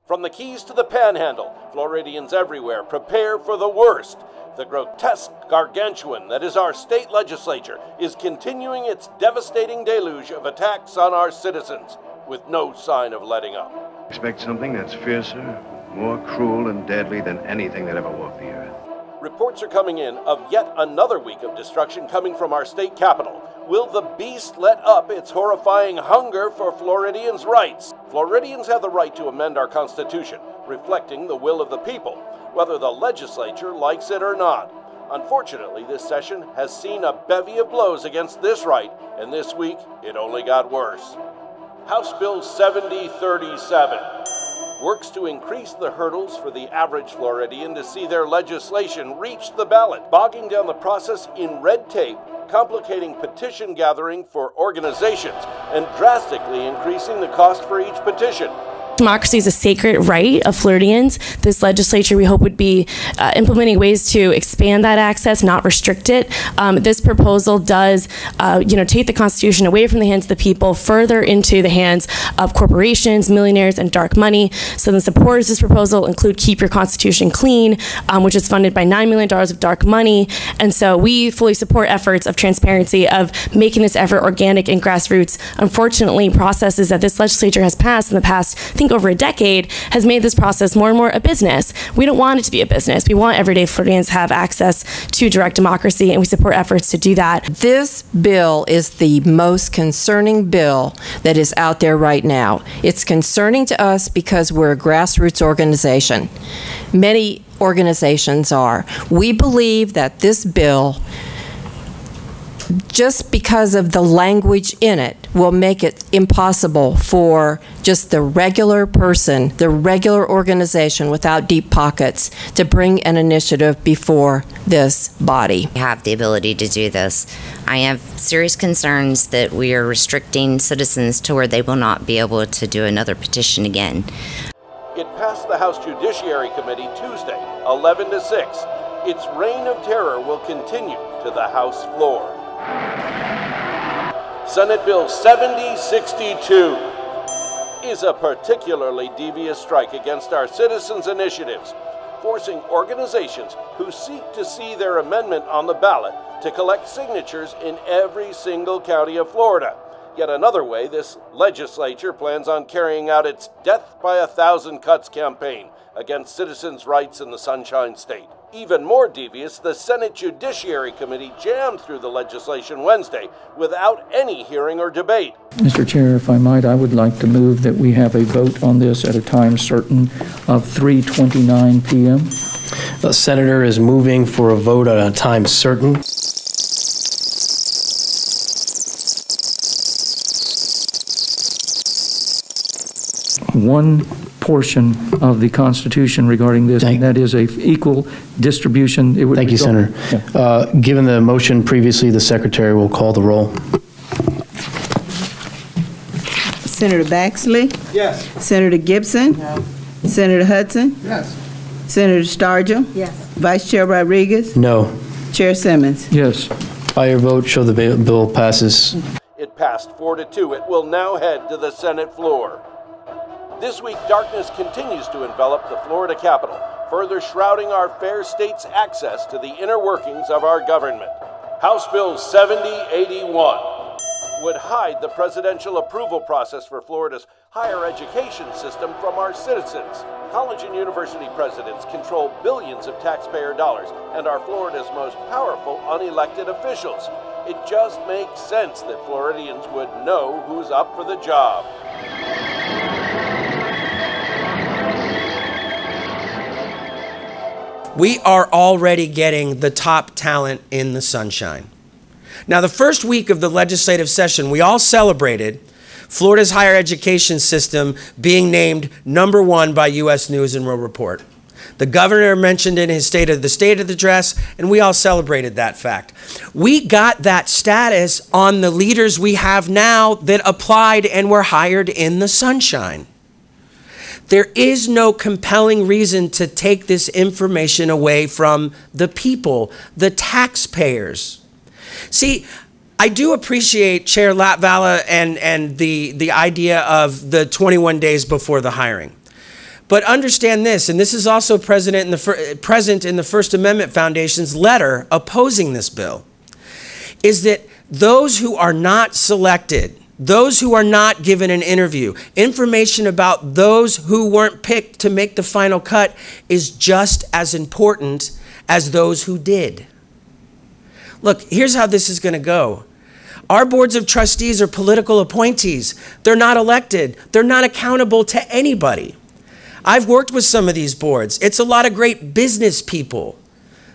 From the Keys to the Panhandle, Floridians everywhere prepare for the worst. The grotesque gargantuan that is our state legislature is continuing its devastating deluge of attacks on our citizens, with no sign of letting up. Expect something that's fiercer, more cruel and deadly than anything that ever walked the earth. Reports are coming in of yet another week of destruction coming from our state capital. Will the beast let up its horrifying hunger for Floridians' rights? Floridians have the right to amend our Constitution, reflecting the will of the people, whether the legislature likes it or not. Unfortunately, this session has seen a bevy of blows against this right, and this week it only got worse. House Bill 7037 works to increase the hurdles for the average Floridian to see their legislation reach the ballot, bogging down the process in red tape, complicating petition gathering for organizations, and drastically increasing the cost for each petition. Democracy is a sacred right of Floridians. This legislature, we hope, would be implementing ways to expand that access, not restrict it. This proposal does, take the Constitution away from the hands of the people, further into the hands of corporations, millionaires, and dark money. So the supporters of this proposal include Keep Your Constitution Clean, which is funded by $9 million of dark money. And so we fully support efforts of transparency, of making this effort organic and grassroots. Unfortunately, processes that this legislature has passed in the past, I think over a decade, has made this process more and more a business. We don't want it to be a business. We want everyday Floridians to have access to direct democracy, and we support efforts to do that. This bill is the most concerning bill that is out there right now. It's concerning to us because we're a grassroots organization. Many organizations are. We believe that this bill, just because of the language in it, will make it impossible for just the regular person, the regular organization without deep pockets, to bring an initiative before this body. We have the ability to do this. I have serious concerns that we are restricting citizens to where they will not be able to do another petition again. It passed the House Judiciary Committee Tuesday, 11-6. Its reign of terror will continue to the House floor. Senate Bill 7062 is a particularly devious strike against our citizens' initiatives, forcing organizations who seek to see their amendment on the ballot to collect signatures in every single county of Florida. Yet another way this legislature plans on carrying out its Death by 1,000 Cuts campaign against citizens' rights in the Sunshine State. Even more devious, the Senate Judiciary Committee jammed through the legislation Wednesday without any hearing or debate. Mr. Chair, if I might, I would like to move that we have a vote on this at a time certain of 3:29 p.m. The Senator is moving for a vote at a time certain. One portion of the Constitution regarding this, and that is a equal distribution. Thank you, Senator. Yeah. Given the motion previously, the Secretary will call the roll. Senator Baxley? Yes. Senator Gibson? No. Senator Hudson? Yes. Senator Stargell? Yes. Vice Chair Rodriguez? No. Chair Simmons? Yes. By your vote, show the bill passes. It passed 4-2. It will now head to the Senate floor. This week, darkness continues to envelop the Florida Capitol, further shrouding our fair state's access to the inner workings of our government. House Bill 7081 would hide the presidential approval process for Florida's higher education system from our citizens. College and university presidents control billions of taxpayer dollars and are Florida's most powerful unelected officials. It just makes sense that Floridians would know who's up for the job. We are already getting the top talent in the sunshine. Now, the first week of the legislative session, we all celebrated Florida's higher education system being named #1 by U.S. News and World Report. The governor mentioned in his State of the State address, and we all celebrated that fact. We got that status on the leaders we have now that applied and were hired in the sunshine. There is no compelling reason to take this information away from the people, the taxpayers. See, I do appreciate Chair Latvala and the idea of the 21 days before the hiring. But understand this, and this is also present in the First Amendment Foundation's letter opposing this bill, is that those who are not selected, those who are not given an interview, information about those who weren't picked to make the final cut is just as important as those who did. Look, here's how this is going to go. Our boards of trustees are political appointees. They're not elected. They're not accountable to anybody. I've worked with some of these boards. It's a lot of great business people.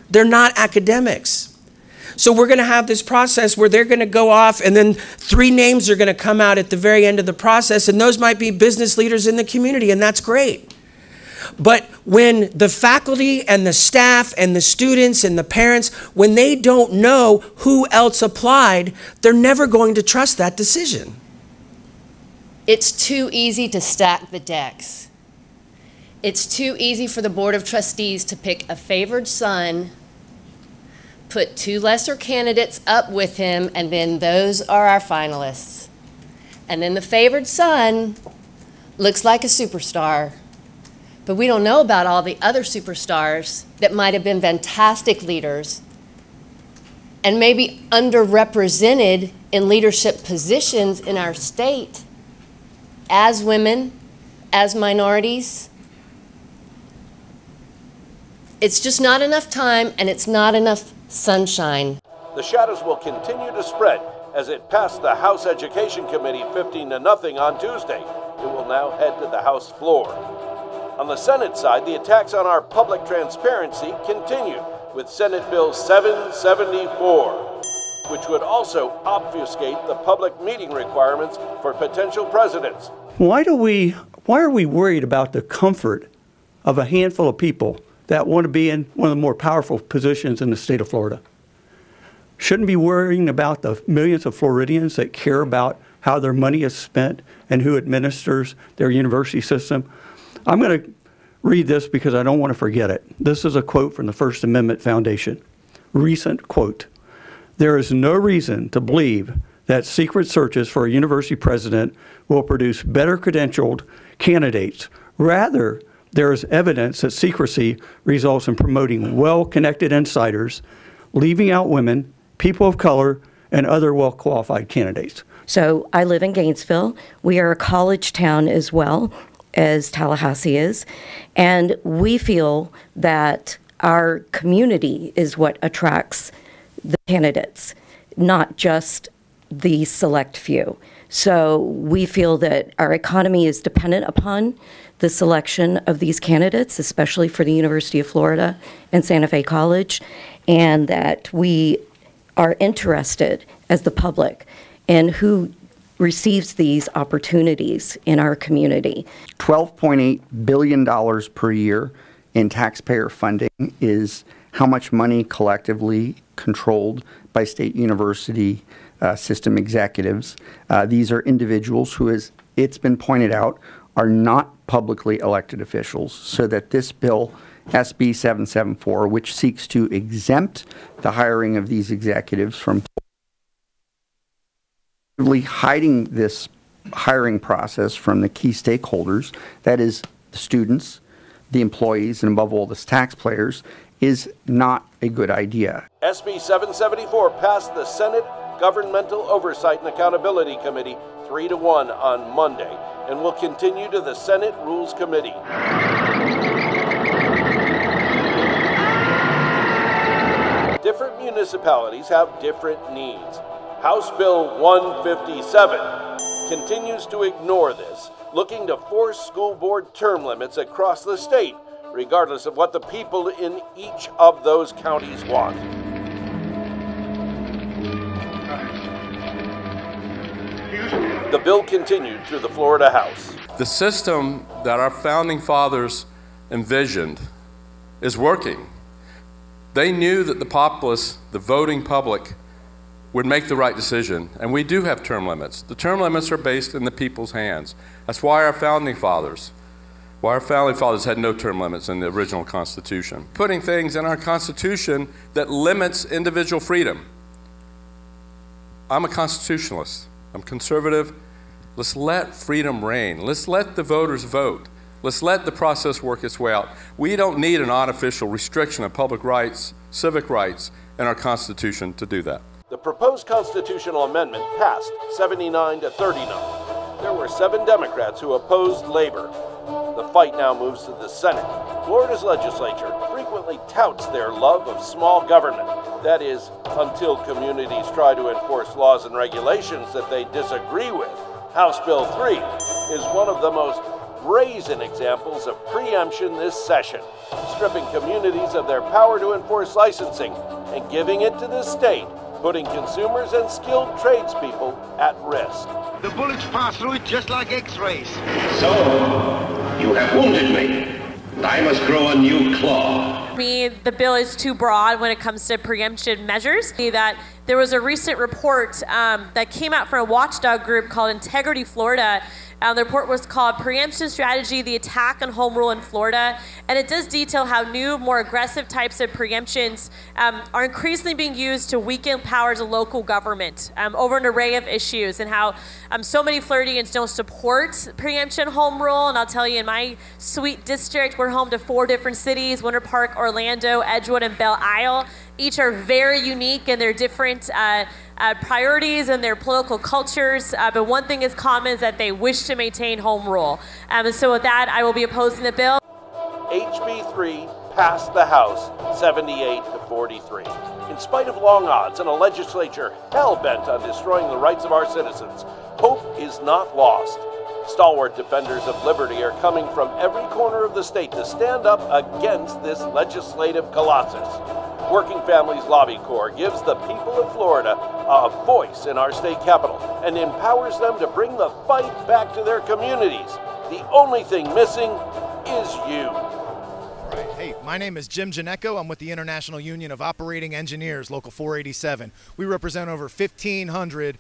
They're not academics. So we're going to have this process where they're going to go off and then 3 names are going to come out at the very end of the process, and those might be business leaders in the community, and that's great. But when the faculty and the staff and the students and the parents, when they don't know who else applied, they're never going to trust that decision. It's too easy to stack the decks. It's too easy for the Board of Trustees to pick a favored son, put 2 lesser candidates up with him, and then those are our finalists. And then the favored son looks like a superstar. But we don't know about all the other superstars that might have been fantastic leaders and maybe underrepresented in leadership positions in our state as women, as minorities. It's just not enough time, and it's not enough sunshine. The shadows will continue to spread as it passed the House Education Committee 15-0 on Tuesday. It will now head to the House floor. On the Senate side, the attacks on our public transparency continue with Senate Bill 774, which would also obfuscate the public meeting requirements for potential presidents. Why are we worried about the comfort of a handful of people that want to be in one of the more powerful positions in the state of Florida? Shouldn't be worrying about the millions of Floridians that care about how their money is spent and who administers their university system. I'm going to read this because I don't want to forget it. This is a quote from the First Amendment Foundation. Recent quote: "There is no reason to believe that secret searches for a university president will produce better credentialed candidates. Rather, there is evidence that secrecy results in promoting well-connected insiders, leaving out women, people of color, and other well-qualified candidates." So I live in Gainesville. We are a college town as well as Tallahassee is, and we feel that our community is what attracts the candidates, not just the select few. So we feel that our economy is dependent upon the selection of these candidates, especially for the University of Florida and Santa Fe College, and that we are interested as the public in who receives these opportunities in our community. $12.8 billion per year in taxpayer funding is how much money collectively controlled by state university system executives. These are individuals who, as it's been pointed out, are not publicly elected officials, so that this bill, SB 774, which seeks to exempt the hiring of these executives from hiding this hiring process from the key stakeholders, that is the students, the employees, and above all, the taxpayers, is not a good idea. SB 774 passed the Senate Governmental Oversight and Accountability Committee 3-1 on Monday and will continue to the Senate Rules Committee. Different municipalities have different needs. House Bill 157 continues to ignore this, looking to force school board term limits across the state, regardless of what the people in each of those counties want. The bill continued through the Florida House. The system that our founding fathers envisioned is working. They knew that the populace, the voting public, would make the right decision, and we do have term limits. The term limits are based in the people's hands. That's why our founding fathers had no term limits in the original Constitution. Putting things in our Constitution that limits individual freedom. I'm a constitutionalist. I'm conservative. Let's let freedom reign. Let's let the voters vote. Let's let the process work its way out. We don't need an artificial restriction of public rights, civic rights, in our Constitution to do that. The proposed constitutional amendment passed 79 to 39. There were 7 Democrats who opposed labor. The fight now moves to the Senate. Florida's legislature frequently touts their love of small government. That is, until communities try to enforce laws and regulations that they disagree with. House Bill 3 is one of the most brazen examples of preemption this session, stripping communities of their power to enforce licensing and giving it to the state, putting consumers and skilled tradespeople at risk. The bullets pass through it just like X-rays. So, you have wounded me, and I must grow a new claw. For me, the bill is too broad when it comes to preemption measures. That there was a recent report that came out from a watchdog group called Integrity Florida. The report was called Preemption Strategy, the Attack on Home Rule in Florida. And it does detail how new, more aggressive types of preemptions are increasingly being used to weaken powers of local government over an array of issues, and how so many Floridians don't support preemption home rule. And I'll tell you, in my sweet district, we're home to 4 different cities: Winter Park, Orlando, Edgewood, and Belle Isle. Each are very unique in their different priorities and their political cultures, but one thing is common is that they wish to maintain home rule. And so with that, I will be opposing the bill. HB 3 passed the House 78 to 43. In spite of long odds and a legislature hell-bent on destroying the rights of our citizens, hope is not lost. Stalwart defenders of liberty are coming from every corner of the state to stand up against this legislative colossus. Working Families Lobby Corps gives the people of Florida a voice in our state capital and empowers them to bring the fight back to their communities. The only thing missing is you. Right. Hey, my name is Jim Janecko. I'm with the International Union of Operating Engineers, Local 487. We represent over 1,500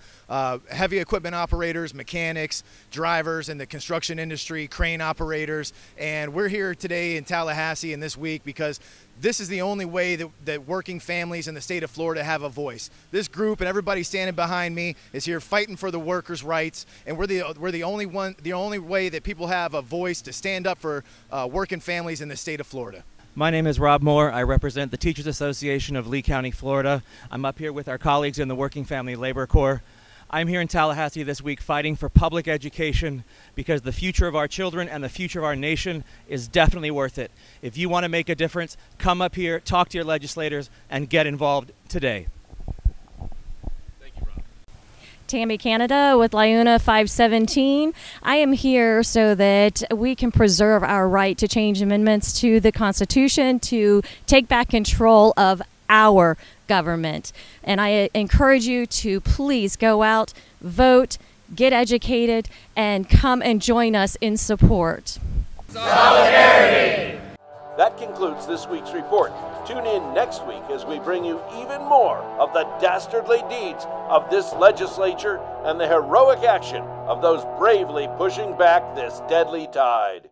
heavy equipment operators, mechanics, drivers in the construction industry, crane operators, and we're here today in Tallahassee and this week because this is the only way that working families in the state of Florida have a voice. This group and everybody standing behind me is here fighting for the workers' rights, and we're the only way that people have a voice to stand up for working families in the state of Florida. My name is Rob Moore. I represent the Teachers Association of Lee County, Florida. I'm up here with our colleagues in the Working Family Labor Corps. I'm here in Tallahassee this week fighting for public education because the future of our children and the future of our nation is definitely worth it. If you want to make a difference, come up here, talk to your legislators, and get involved today. Thank you, Rob. Tammy Canada with Liuna 517. I am here so that we can preserve our right to change amendments to the Constitution to take back control of our government. And I encourage you to please go out, vote, get educated, and come and join us in support. Solidarity! That concludes this week's report. Tune in next week as we bring you even more of the dastardly deeds of this legislature and the heroic action of those bravely pushing back this deadly tide.